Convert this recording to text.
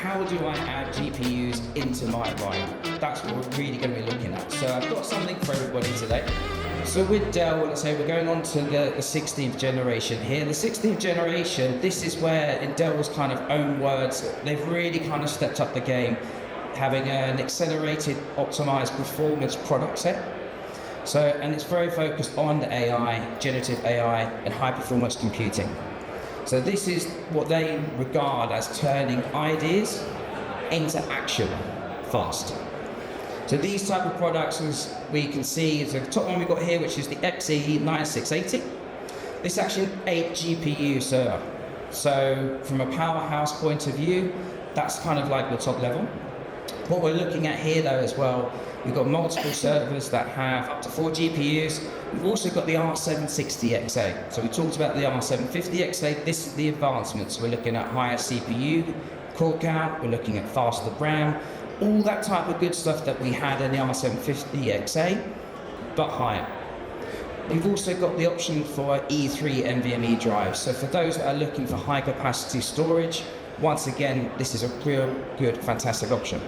how do I add GPUs into my environment? That's what we're really going to be looking at. So I've got something for everybody today. So with Dell, let's say we're going on to the 16th generation here. The 16th generation, this is where, in Dell's kind of own words, they've really kind of stepped up the game, having an accelerated, optimized performance product set. So, and it's very focused on the AI, generative AI, and high performance computing. So this is what they regard as turning ideas into action fast. So these type of products, as we can see, is the top one we've got here, which is the X9680. This is actually an 8 GPU server. So from a powerhouse point of view, that's kind of like the top level. What we're looking at here though as well, we've got multiple servers that have up to 4 GPUs. We've also got the R760 XA. So we talked about the R750 XA. This is the advancements. We're looking at higher CPU core count. We're looking at faster RAM. All that type of good stuff that we had in the R750 XA, but higher. We've also got the option for E3 NVMe drives. So for those that are looking for high capacity storage, once again, this is a real good, fantastic option.